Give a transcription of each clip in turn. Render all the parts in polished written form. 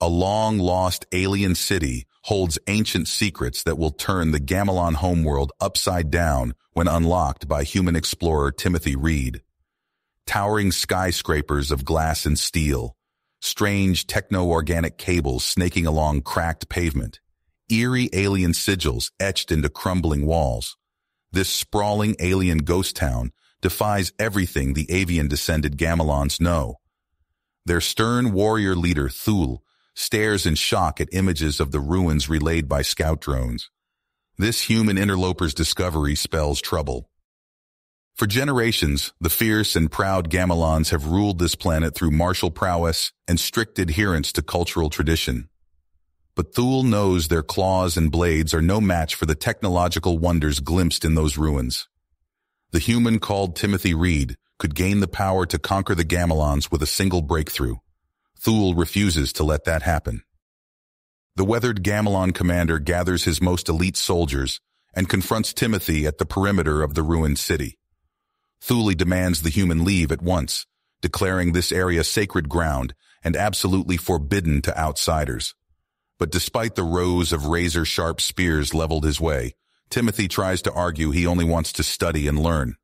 a long-lost alien city holds ancient secrets that will turn the Gamelon homeworld upside down when unlocked by human explorer Timothy Reed. Towering skyscrapers of glass and steel, strange techno-organic cables snaking along cracked pavement, eerie alien sigils etched into crumbling walls. This sprawling alien ghost town defies everything the avian-descended Gamelons know. Their stern warrior leader, Thule, stares in shock at images of the ruins relayed by scout drones. This human interloper's discovery spells trouble. For generations, the fierce and proud Gamelons have ruled this planet through martial prowess and strict adherence to cultural tradition. But Thule knows their claws and blades are no match for the technological wonders glimpsed in those ruins. The human called Timothy Reed could gain the power to conquer the Gamelons with a single breakthrough. Thule refuses to let that happen. The weathered Gamelon commander gathers his most elite soldiers and confronts Timothy at the perimeter of the ruined city. Thule demands the human leave at once, declaring this area sacred ground and absolutely forbidden to outsiders. But despite the rows of razor-sharp spears leveled his way, Timothy tries to argue he only wants to study and learn.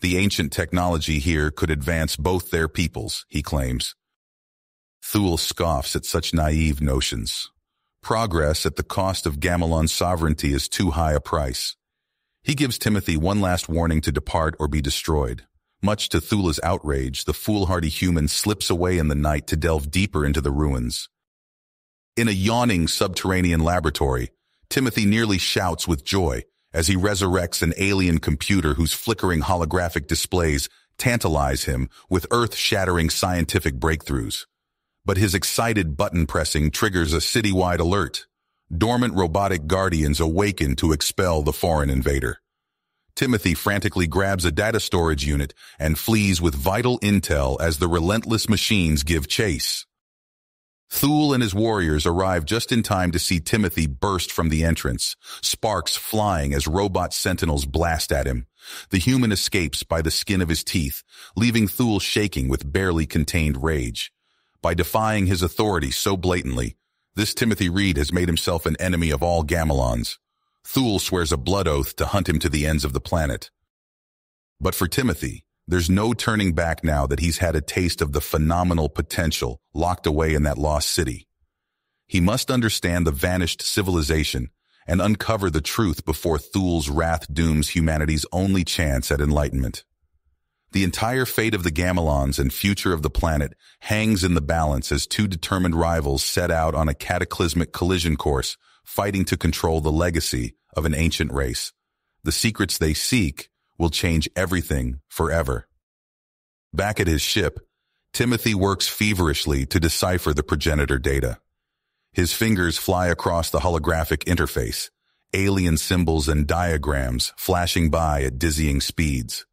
The ancient technology here could advance both their peoples, he claims. Thule scoffs at such naive notions. Progress at the cost of Gamelon sovereignty is too high a price. He gives Timothy one last warning to depart or be destroyed. Much to Thule's outrage, the foolhardy human slips away in the night to delve deeper into the ruins. In a yawning subterranean laboratory, Timothy nearly shouts with joy as he resurrects an alien computer whose flickering holographic displays tantalize him with earth-shattering scientific breakthroughs. But his excited button-pressing triggers a citywide alert. Dormant robotic guardians awaken to expel the foreign invader. Timothy frantically grabs a data storage unit and flees with vital intel as the relentless machines give chase. Thule and his warriors arrive just in time to see Timothy burst from the entrance, sparks flying as robot sentinels blast at him. The human escapes by the skin of his teeth, leaving Thule shaking with barely contained rage. By defying his authority so blatantly, this Timothy Reed has made himself an enemy of all Gamelons. Thule swears a blood oath to hunt him to the ends of the planet. But for Timothy, there's no turning back now that he's had a taste of the phenomenal potential locked away in that lost city. He must understand the vanished civilization and uncover the truth before Thule's wrath dooms humanity's only chance at enlightenment. The entire fate of the Gamelons and future of the planet hangs in the balance as two determined rivals set out on a cataclysmic collision course, fighting to control the legacy of an ancient race. The secrets they seek will change everything forever. Back at his ship, Timothy works feverishly to decipher the progenitor data. His fingers fly across the holographic interface, alien symbols and diagrams flashing by at dizzying speeds.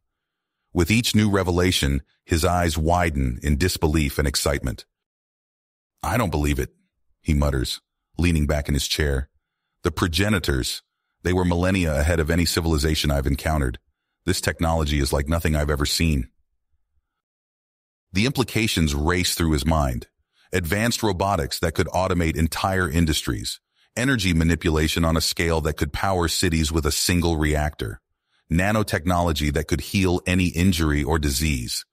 With each new revelation, his eyes widen in disbelief and excitement. "I don't believe it," he mutters, leaning back in his chair. "The progenitors, they were millennia ahead of any civilization I've encountered. This technology is like nothing I've ever seen." The implications race through his mind. Advanced robotics that could automate entire industries, energy manipulation on a scale that could power cities with a single reactor, nanotechnology that could heal any injury or disease.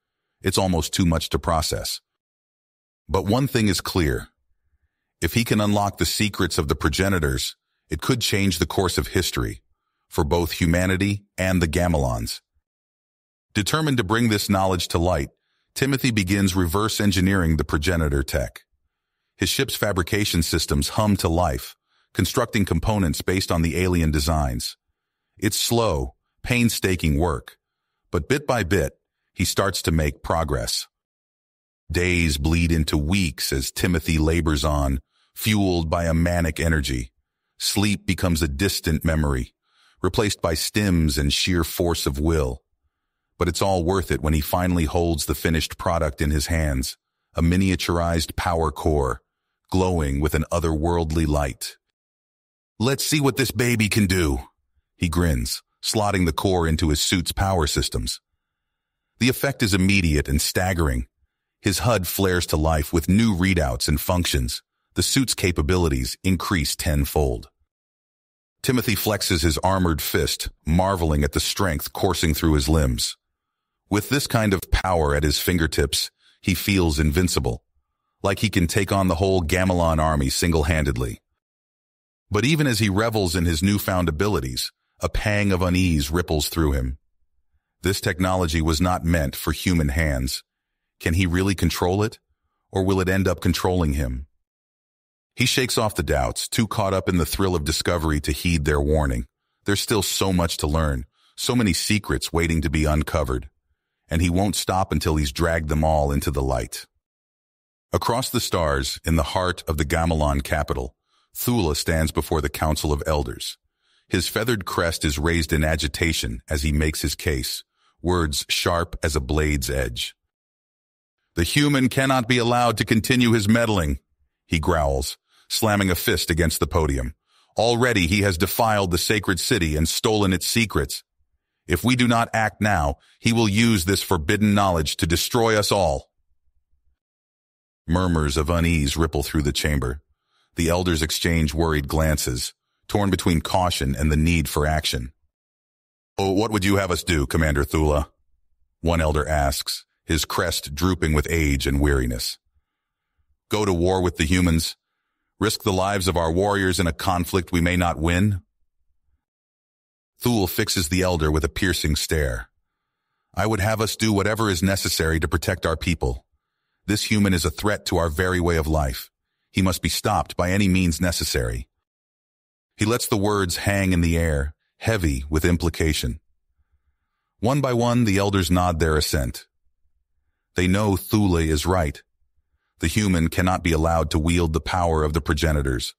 It's almost too much to process. But one thing is clear. If he can unlock the secrets of the progenitors, it could change the course of history for both humanity and the Gamelons. Determined to bring this knowledge to light, Timothy begins reverse engineering the progenitor tech. His ship's fabrication systems hum to life, constructing components based on the alien designs. It's slow, painstaking work, but bit by bit, he starts to make progress. Days bleed into weeks as Timothy labors on, fueled by a manic energy. Sleep becomes a distant memory, replaced by stims and sheer force of will. But it's all worth it when he finally holds the finished product in his hands, a miniaturized power core, glowing with an otherworldly light. "Let's see what this baby can do," he grins, slotting the core into his suit's power systems. The effect is immediate and staggering. His HUD flares to life with new readouts and functions, the suit's capabilities increase tenfold. Timothy flexes his armored fist, marveling at the strength coursing through his limbs. With this kind of power at his fingertips, he feels invincible, like he can take on the whole Gamelon army single-handedly. But even as he revels in his newfound abilities, a pang of unease ripples through him. This technology was not meant for human hands. Can he really control it, or will it end up controlling him? He shakes off the doubts, too caught up in the thrill of discovery to heed their warning. There's still so much to learn, so many secrets waiting to be uncovered, and he won't stop until he's dragged them all into the light. Across the stars, in the heart of the Gamelon capital, Thula stands before the Council of Elders. His feathered crest is raised in agitation as he makes his case, words sharp as a blade's edge. "The human cannot be allowed to continue his meddling," he growls, slamming a fist against the podium. "Already he has defiled the sacred city and stolen its secrets. If we do not act now, he will use this forbidden knowledge to destroy us all." Murmurs of unease ripple through the chamber. The elders exchange worried glances, torn between caution and the need for action. "Oh, what would you have us do, Commander Thula?" one elder asks, his crest drooping with age and weariness. "Go to war with the humans? Risk the lives of our warriors in a conflict we may not win?" Thule fixes the elder with a piercing stare. "I would have us do whatever is necessary to protect our people. This human is a threat to our very way of life. He must be stopped by any means necessary." He lets the words hang in the air, heavy with implication. One by one, the elders nod their assent. They know Thule is right. The human cannot be allowed to wield the power of the progenitors,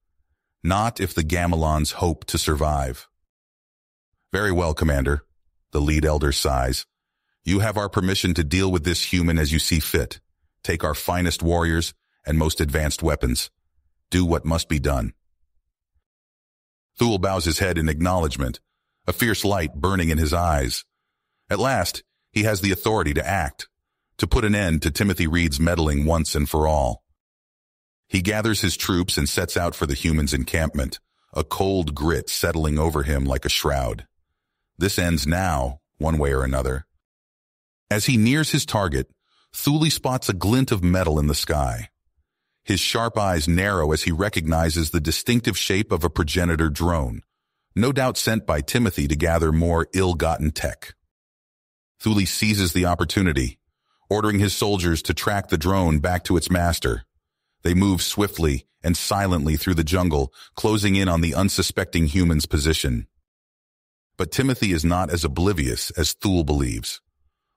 not if the Gamelons hope to survive. "Very well, Commander," the lead elder sighs. "You have our permission to deal with this human as you see fit. Take our finest warriors and most advanced weapons. Do what must be done." Thule bows his head in acknowledgement, a fierce light burning in his eyes. At last, he has the authority to act, to put an end to Timothy Reed's meddling once and for all. He gathers his troops and sets out for the humans' encampment, a cold grit settling over him like a shroud. This ends now, one way or another. As he nears his target, Thule spots a glint of metal in the sky. His sharp eyes narrow as he recognizes the distinctive shape of a progenitor drone, no doubt sent by Timothy to gather more ill-gotten tech. Thule seizes the opportunity, ordering his soldiers to track the drone back to its master. They move swiftly and silently through the jungle, closing in on the unsuspecting human's position. But Timothy is not as oblivious as Thule believes.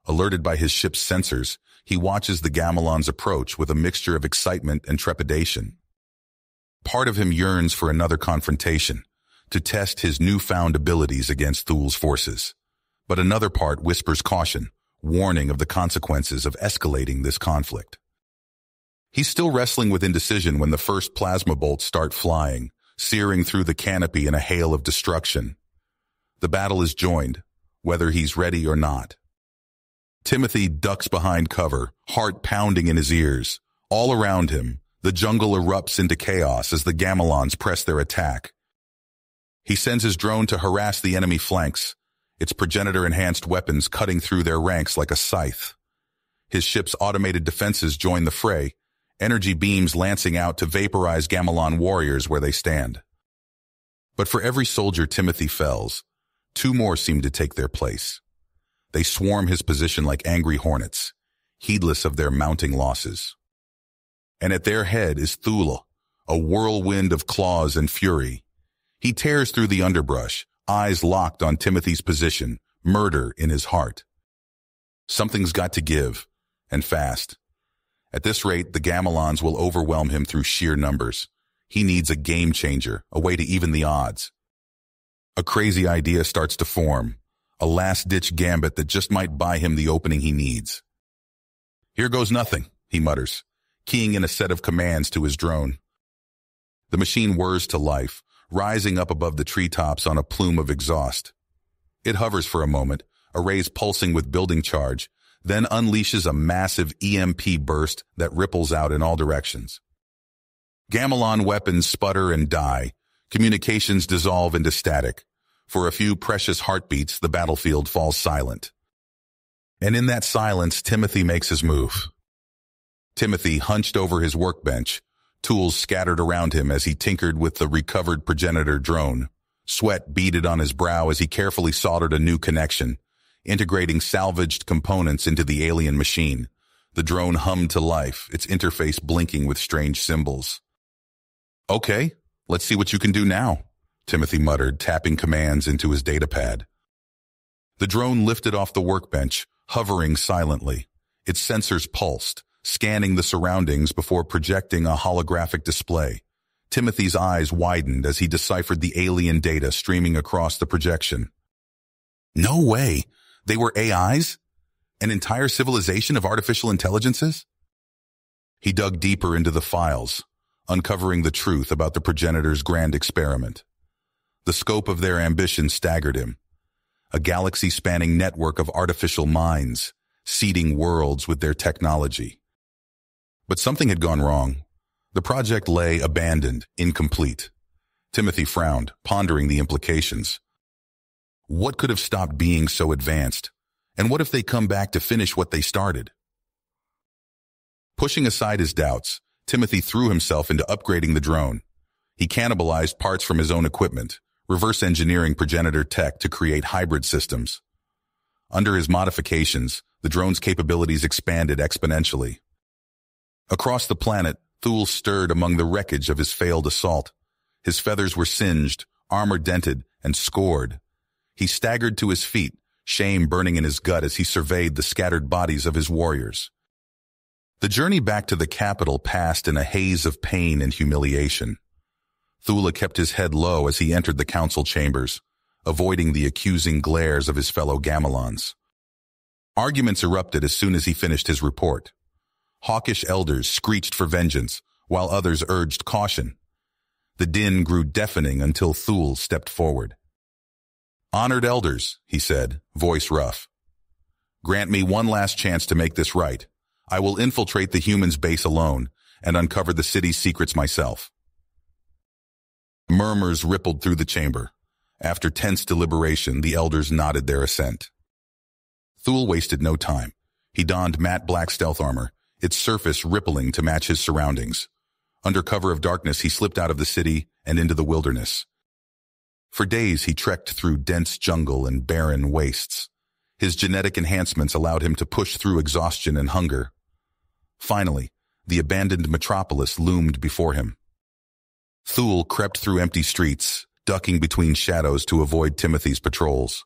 Alerted by his ship's sensors, he watches the Gamelons approach with a mixture of excitement and trepidation. Part of him yearns for another confrontation, to test his newfound abilities against Thule's forces. But another part whispers caution, warning of the consequences of escalating this conflict. He's still wrestling with indecision when the first plasma bolts start flying, searing through the canopy in a hail of destruction. The battle is joined, whether he's ready or not. Timothy ducks behind cover, heart pounding in his ears. All around him, the jungle erupts into chaos as the Gamelons press their attack. He sends his drone to harass the enemy flanks, its progenitor-enhanced weapons cutting through their ranks like a scythe. His ship's automated defenses join the fray, energy beams lancing out to vaporize Gamelon warriors where they stand. But for every soldier Timothy fells, two more seem to take their place. They swarm his position like angry hornets, heedless of their mounting losses. And at their head is Thule, a whirlwind of claws and fury. He tears through the underbrush, eyes locked on Timothy's position, murder in his heart. Something's got to give, and fast. At this rate, the Gamelons will overwhelm him through sheer numbers. He needs a game changer, a way to even the odds. A crazy idea starts to form, a last-ditch gambit that just might buy him the opening he needs. "Here goes nothing," he mutters, keying in a set of commands to his drone. The machine whirs to life, rising up above the treetops on a plume of exhaust. It hovers for a moment, arrays pulsing with building charge, then unleashes a massive EMP burst that ripples out in all directions. Gamelon weapons sputter and die. Communications dissolve into static. For a few precious heartbeats, the battlefield falls silent. And in that silence, Timothy makes his move. Timothy hunched over his workbench, tools scattered around him as he tinkered with the recovered progenitor drone. Sweat beaded on his brow as he carefully soldered a new connection, integrating salvaged components into the alien machine. The drone hummed to life, its interface blinking with strange symbols. "Okay, let's see what you can do now," Timothy muttered, tapping commands into his datapad. The drone lifted off the workbench, hovering silently. Its sensors pulsed, scanning the surroundings before projecting a holographic display. Timothy's eyes widened as he deciphered the alien data streaming across the projection. No way! They were AIs? An entire civilization of artificial intelligences? He dug deeper into the files, uncovering the truth about the progenitor's grand experiment. The scope of their ambition staggered him. A galaxy-spanning network of artificial minds, seeding worlds with their technology. But something had gone wrong. The project lay abandoned, incomplete. Timothy frowned, pondering the implications. What could have stopped being so advanced? And what if they come back to finish what they started? Pushing aside his doubts, Timothy threw himself into upgrading the drone. He cannibalized parts from his own equipment, reverse engineering progenitor tech to create hybrid systems. Under his modifications, the drone's capabilities expanded exponentially. Across the planet, Thule stirred among the wreckage of his failed assault. His feathers were singed, armor dented, and scored. He staggered to his feet, shame burning in his gut as he surveyed the scattered bodies of his warriors. The journey back to the capital passed in a haze of pain and humiliation. Thule kept his head low as he entered the council chambers, avoiding the accusing glares of his fellow Gamelons. Arguments erupted as soon as he finished his report. Hawkish elders screeched for vengeance, while others urged caution. The din grew deafening until Thule stepped forward. "Honored elders," he said, voice rough. "Grant me one last chance to make this right. I will infiltrate the humans' base alone and uncover the city's secrets myself." Murmurs rippled through the chamber. After tense deliberation, the elders nodded their assent. Thule wasted no time. He donned matte black stealth armor, its surface rippling to match his surroundings. Under cover of darkness, he slipped out of the city and into the wilderness. For days, he trekked through dense jungle and barren wastes. His genetic enhancements allowed him to push through exhaustion and hunger. Finally, the abandoned metropolis loomed before him. Thule crept through empty streets, ducking between shadows to avoid Timothy's patrols.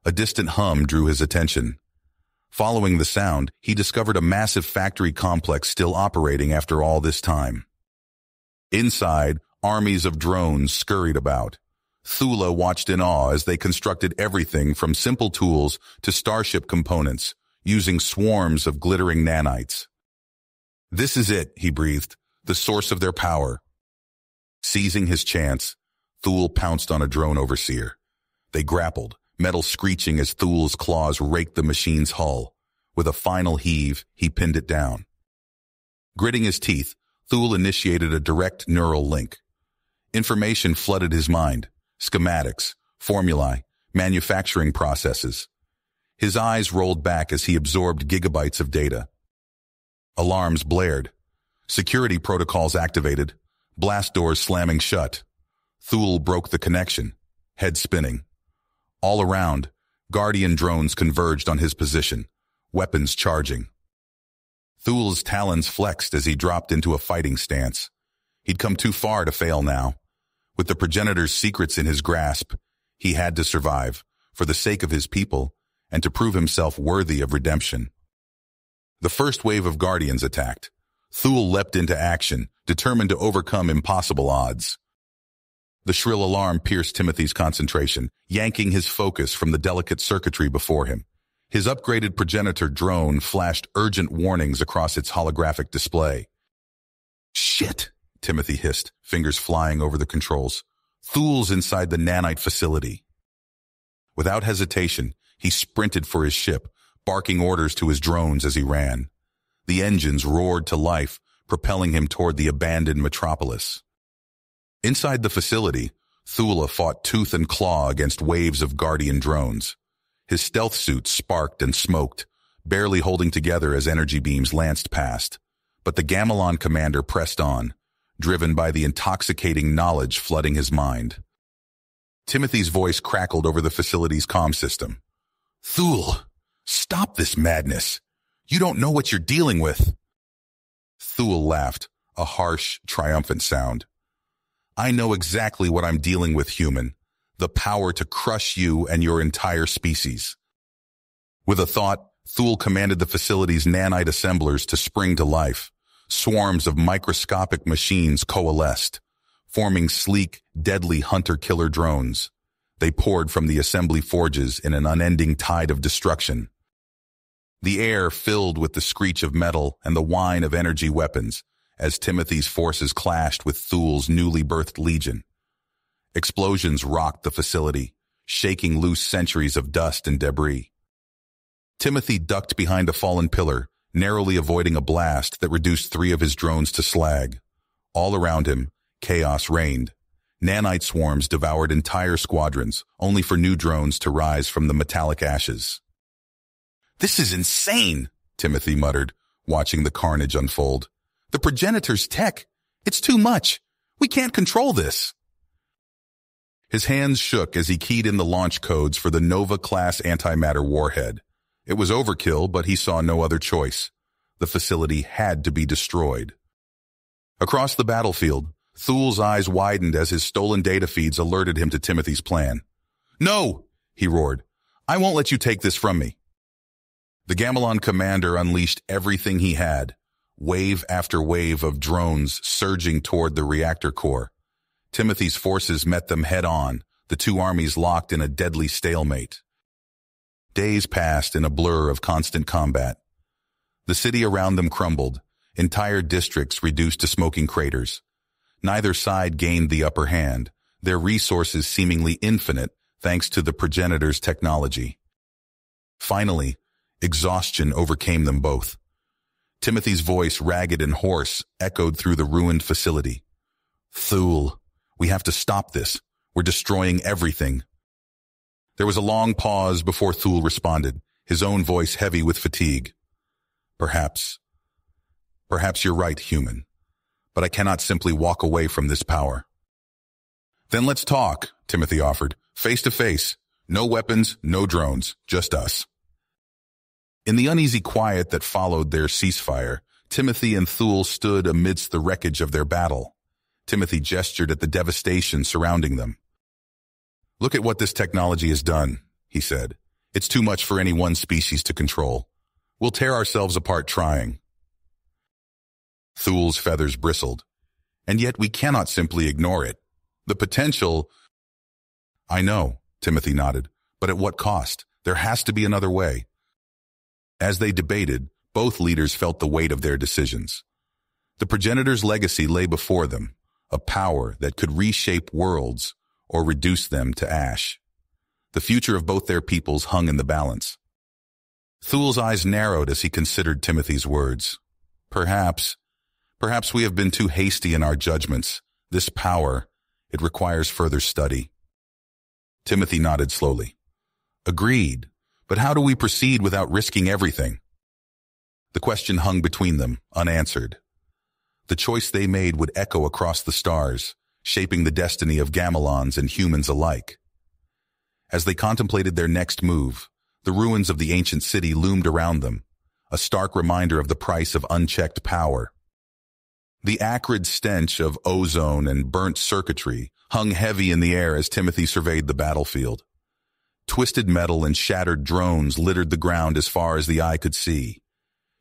A distant hum drew his attention. Following the sound, he discovered a massive factory complex still operating after all this time. Inside, armies of drones scurried about. Thule watched in awe as they constructed everything from simple tools to starship components, using swarms of glittering nanites. "This is it," he breathed, "the source of their power." Seizing his chance, Thule pounced on a drone overseer. They grappled, metal screeching as Thule's claws raked the machine's hull. With a final heave, he pinned it down. Gritting his teeth, Thule initiated a direct neural link. Information flooded his mind. Schematics, formulae, manufacturing processes. His eyes rolled back as he absorbed gigabytes of data. Alarms blared. Security protocols activated. Blast doors slamming shut. Thule broke the connection, head spinning. All around, Guardian drones converged on his position, weapons charging. Thule's talons flexed as he dropped into a fighting stance. He'd come too far to fail now. With the progenitor's secrets in his grasp, he had to survive, for the sake of his people, and to prove himself worthy of redemption. The first wave of Guardians attacked. Thule leapt into action, determined to overcome impossible odds. The shrill alarm pierced Timothy's concentration, yanking his focus from the delicate circuitry before him. His upgraded progenitor drone flashed urgent warnings across its holographic display. "Shit!" Timothy hissed, fingers flying over the controls. "Thule's inside the nanite facility." Without hesitation, he sprinted for his ship, barking orders to his drones as he ran. The engines roared to life, propelling him toward the abandoned metropolis. Inside the facility, Thula fought tooth and claw against waves of Guardian drones. His stealth suit sparked and smoked, barely holding together as energy beams lanced past. But the Gamelon commander pressed on, driven by the intoxicating knowledge flooding his mind. Timothy's voice crackled over the facility's comm system. "Thule, stop this madness. You don't know what you're dealing with." Thule laughed, a harsh, triumphant sound. "I know exactly what I'm dealing with, human. The power to crush you and your entire species." With a thought, Thule commanded the facility's nanite assemblers to spring to life. Swarms of microscopic machines coalesced, forming sleek, deadly hunter-killer drones. They poured from the assembly forges in an unending tide of destruction. The air filled with the screech of metal and the whine of energy weapons as Timothy's forces clashed with Thule's newly birthed legion. Explosions rocked the facility, shaking loose centuries of dust and debris. Timothy ducked behind a fallen pillar, narrowly avoiding a blast that reduced 3 of his drones to slag. All around him, chaos reigned. Nanite swarms devoured entire squadrons, only for new drones to rise from the metallic ashes. "This is insane," Timothy muttered, watching the carnage unfold. "The progenitor's tech. It's too much. We can't control this." His hands shook as he keyed in the launch codes for the Nova-class antimatter warhead. It was overkill, but he saw no other choice. The facility had to be destroyed. Across the battlefield, Thule's eyes widened as his stolen data feeds alerted him to Timothy's plan. "No!" he roared. "I won't let you take this from me." The Gamelon commander unleashed everything he had, wave after wave of drones surging toward the reactor core. Timothy's forces met them head-on, the two armies locked in a deadly stalemate. Days passed in a blur of constant combat. The city around them crumbled, entire districts reduced to smoking craters. Neither side gained the upper hand, their resources seemingly infinite thanks to the progenitor's technology. Finally, exhaustion overcame them both. Timothy's voice, ragged and hoarse, echoed through the ruined facility. "Thule, we have to stop this. We're destroying everything." There was a long pause before Thule responded, his own voice heavy with fatigue. Perhaps you're right, human, but I cannot simply walk away from this power." "Then let's talk," Timothy offered, "face to face. No weapons, no drones, just us." In the uneasy quiet that followed their ceasefire, Timothy and Thule stood amidst the wreckage of their battle. Timothy gestured at the devastation surrounding them. "Look at what this technology has done," he said. "It's too much for any one species to control. We'll tear ourselves apart trying." Thule's feathers bristled. "And yet we cannot simply ignore it. The potential—" "I know," Timothy nodded, "but at what cost? There has to be another way." As they debated, both leaders felt the weight of their decisions. The progenitor's legacy lay before them, a power that could reshape worlds or reduce them to ash. The future of both their peoples hung in the balance. Thule's eyes narrowed as he considered Timothy's words. Perhaps we have been too hasty in our judgments. This power, it requires further study." Timothy nodded slowly. "Agreed, but how do we proceed without risking everything?" The question hung between them, unanswered. The choice they made would echo across the stars, shaping the destiny of Gamelons and humans alike. As they contemplated their next move, the ruins of the ancient city loomed around them, a stark reminder of the price of unchecked power. The acrid stench of ozone and burnt circuitry hung heavy in the air as Timothy surveyed the battlefield. Twisted metal and shattered drones littered the ground as far as the eye could see.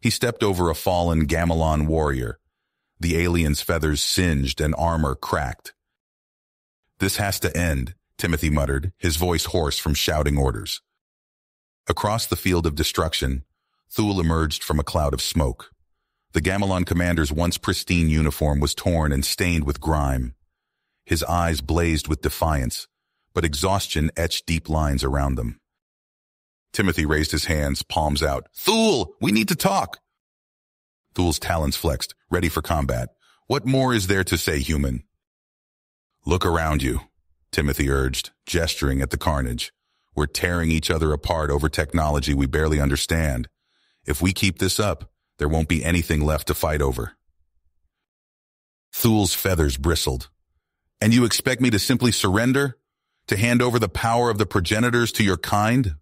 He stepped over a fallen Gamelon warrior. The alien's feathers singed and armor cracked. "This has to end," Timothy muttered, his voice hoarse from shouting orders. Across the field of destruction, Thule emerged from a cloud of smoke. The Gamelon commander's once pristine uniform was torn and stained with grime. His eyes blazed with defiance, but exhaustion etched deep lines around them. Timothy raised his hands, palms out. "Thule, we need to talk." Thul's talons flexed, ready for combat. What more is there to say, human? Look around you, Timothy urged, gesturing at the carnage. We're tearing each other apart over technology we barely understand. If we keep this up, there won't be anything left to fight over. Thul's feathers bristled. And you expect me to simply surrender? To hand over the power of the progenitors to your kind?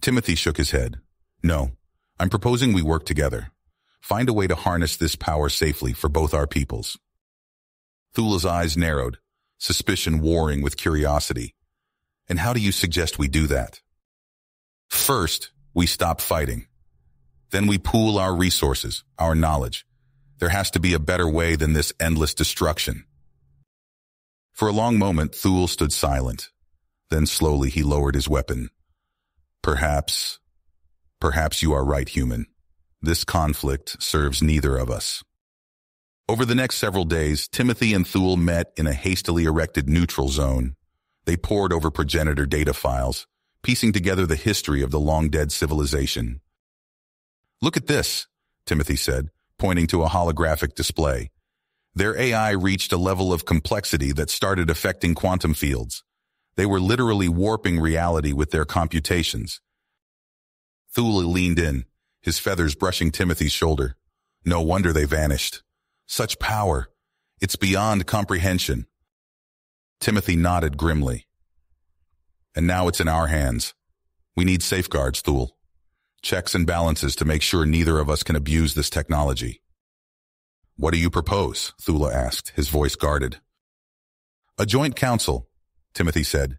Timothy shook his head. No, I'm proposing we work together. Find a way to harness this power safely for both our peoples. Thula's eyes narrowed, suspicion warring with curiosity. And how do you suggest we do that? First, we stop fighting. Then we pool our resources, our knowledge. There has to be a better way than this endless destruction. For a long moment, Thul stood silent. Then slowly he lowered his weapon. Perhaps you are right, human. This conflict serves neither of us. Over the next several days, Timothy and Thul met in a hastily erected neutral zone. They pored over progenitor data files, piecing together the history of the long-dead civilization. Look at this, Timothy said, pointing to a holographic display. Their AI reached a level of complexity that started affecting quantum fields. They were literally warping reality with their computations. Thul leaned in, his feathers brushing Timothy's shoulder. No wonder they vanished. Such power. It's beyond comprehension. Timothy nodded grimly. And now it's in our hands. We need safeguards, Thul. Checks and balances to make sure neither of us can abuse this technology. What do you propose? Thula asked, his voice guarded. A joint council, Timothy said.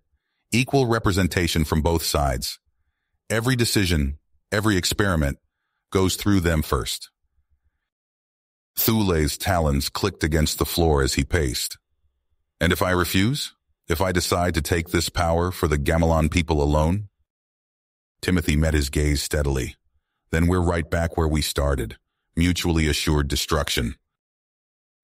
Equal representation from both sides. Every decision, every experiment, goes through them first. Thule's talons clicked against the floor as he paced. And if I refuse? If I decide to take this power for the Gamelon people alone? Timothy met his gaze steadily. Then we're right back where we started, mutually assured destruction.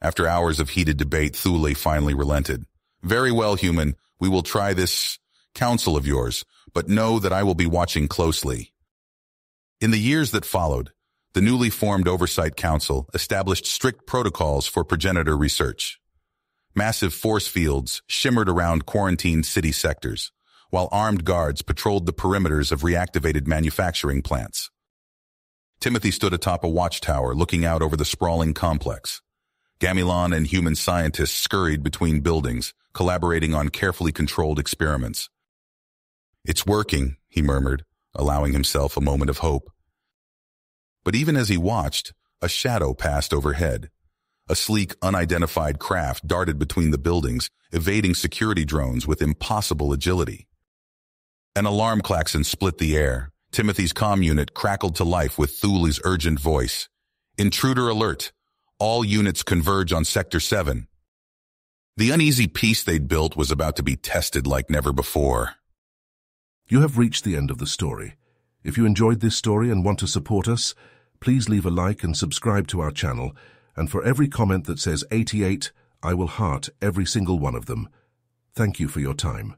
After hours of heated debate, Thule finally relented. Very well, human, we will try this council of yours, but know that I will be watching closely. In the years that followed, the newly formed Oversight Council established strict protocols for progenitor research. Massive force fields shimmered around quarantined city sectors, while armed guards patrolled the perimeters of reactivated manufacturing plants. Timothy stood atop a watchtower looking out over the sprawling complex. Gamelon and human scientists scurried between buildings, collaborating on carefully controlled experiments. It's working, he murmured, allowing himself a moment of hope. But even as he watched, a shadow passed overhead. A sleek, unidentified craft darted between the buildings, evading security drones with impossible agility. An alarm klaxon split the air. Timothy's comm unit crackled to life with Thule's urgent voice. Intruder alert! All units converge on Sector 7. The uneasy peace they'd built was about to be tested like never before. You have reached the end of the story. If you enjoyed this story and want to support us, please leave a like and subscribe to our channel. And for every comment that says 88, I will heart every single one of them. Thank you for your time.